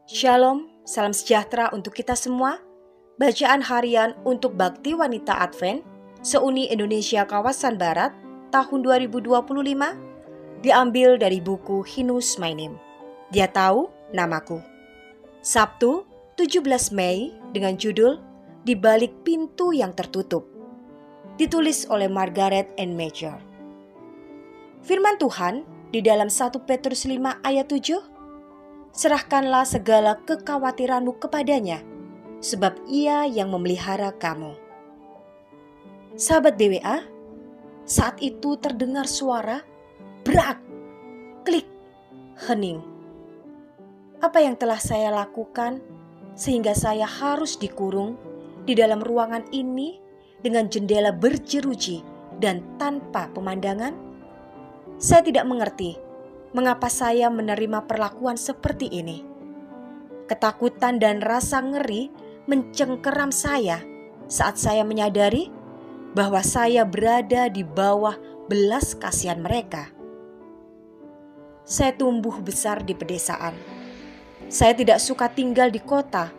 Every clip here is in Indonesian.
Shalom, salam sejahtera untuk kita semua. Bacaan harian untuk Bakti Wanita Advent Seuni Indonesia Kawasan Barat tahun 2025 diambil dari buku He Knows My Name. Dia tahu namaku. Sabtu, 17 Mei dengan judul Di Balik Pintu yang Tertutup. Ditulis oleh Margaret N. Major. Firman Tuhan di dalam 1 Petrus 5 ayat 7, serahkanlah segala kekhawatiranmu kepadanya, sebab Ia yang memelihara kamu. Sahabat BWA, saat itu terdengar suara brak, klik, hening. Apa yang telah saya lakukan sehingga saya harus dikurung di dalam ruangan ini dengan jendela berjeruji dan tanpa pemandangan? Saya tidak mengerti mengapa saya menerima perlakuan seperti ini. Ketakutan dan rasa ngeri mencengkeram saya saat saya menyadari bahwa saya berada di bawah belas kasihan mereka. Saya tumbuh besar di pedesaan. Saya tidak suka tinggal di kota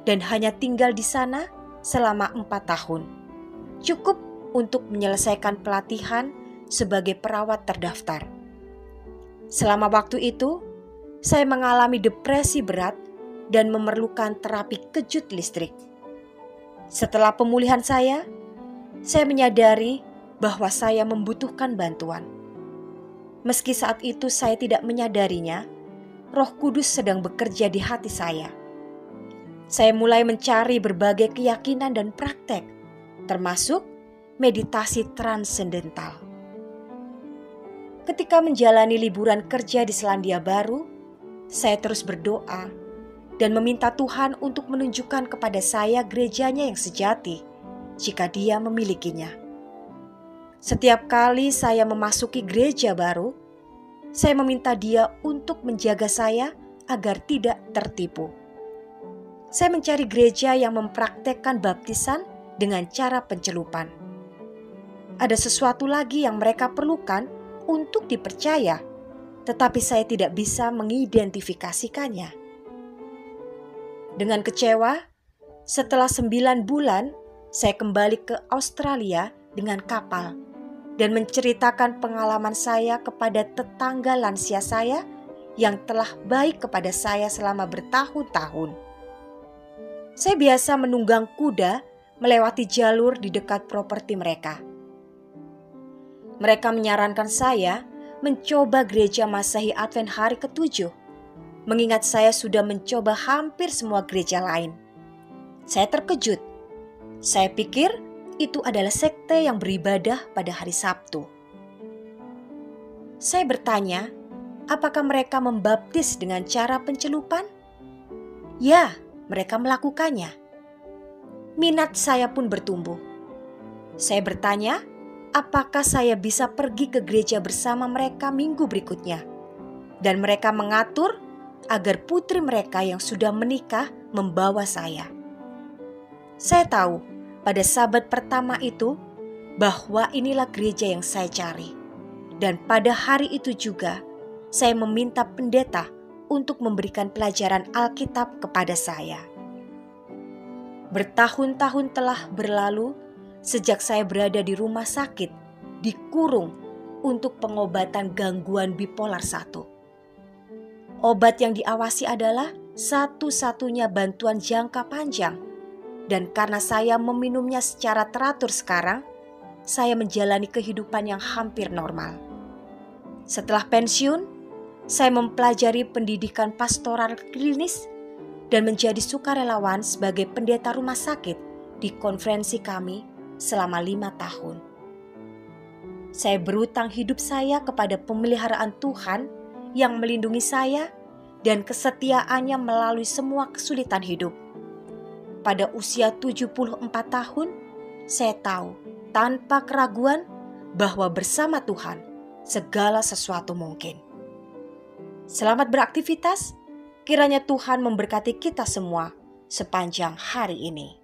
dan hanya tinggal di sana selama 4 tahun. Cukup untuk menyelesaikan pelatihan sebagai perawat terdaftar. Selama waktu itu, saya mengalami depresi berat dan memerlukan terapi kejut listrik. Setelah pemulihan saya menyadari bahwa saya membutuhkan bantuan. Meski saat itu saya tidak menyadarinya, Roh Kudus sedang bekerja di hati saya. Saya mulai mencari berbagai keyakinan dan praktek, termasuk meditasi transendental. Ketika menjalani liburan kerja di Selandia Baru, saya terus berdoa dan meminta Tuhan untuk menunjukkan kepada saya gerejanya yang sejati jika Dia memilikinya. Setiap kali saya memasuki gereja baru, saya meminta Dia untuk menjaga saya agar tidak tertipu. Saya mencari gereja yang mempraktekkan baptisan dengan cara pencelupan. Ada sesuatu lagi yang mereka perlukan untuk dipercaya, tetapi saya tidak bisa mengidentifikasikannya. Dengan kecewa, setelah 9 bulan, saya kembali ke Australia dengan kapal dan menceritakan pengalaman saya kepada tetangga lansia saya yang telah baik kepada saya selama bertahun-tahun. Saya biasa menunggang kuda melewati jalur di dekat properti mereka. Mereka menyarankan saya mencoba gereja Masehi Advent hari ke-7, mengingat saya sudah mencoba hampir semua gereja lain. Saya terkejut. Saya pikir itu adalah sekte yang beribadah pada hari Sabtu. Saya bertanya, apakah mereka membaptis dengan cara pencelupan? Ya, mereka melakukannya. Minat saya pun bertumbuh. Saya bertanya, apakah saya bisa pergi ke gereja bersama mereka minggu berikutnya? Dan mereka mengatur agar putri mereka yang sudah menikah membawa saya. Saya tahu pada Sabat pertama itu bahwa inilah gereja yang saya cari. Dan pada hari itu juga saya meminta pendeta untuk memberikan pelajaran Alkitab kepada saya. Bertahun-tahun telah berlalu sejak saya berada di rumah sakit, dikurung untuk pengobatan gangguan bipolar 1. Obat yang diawasi adalah satu-satunya bantuan jangka panjang. Dan karena saya meminumnya secara teratur sekarang, saya menjalani kehidupan yang hampir normal. Setelah pensiun, saya mempelajari pendidikan pastoral klinis dan menjadi sukarelawan sebagai pendeta rumah sakit di konferensi kami selama 5 tahun. Saya berutang hidup saya kepada pemeliharaan Tuhan yang melindungi saya dan kesetiaannya melalui semua kesulitan hidup. Pada usia 74 tahun, saya tahu tanpa keraguan bahwa bersama Tuhan segala sesuatu mungkin. Selamat beraktivitas, kiranya Tuhan memberkati kita semua sepanjang hari ini.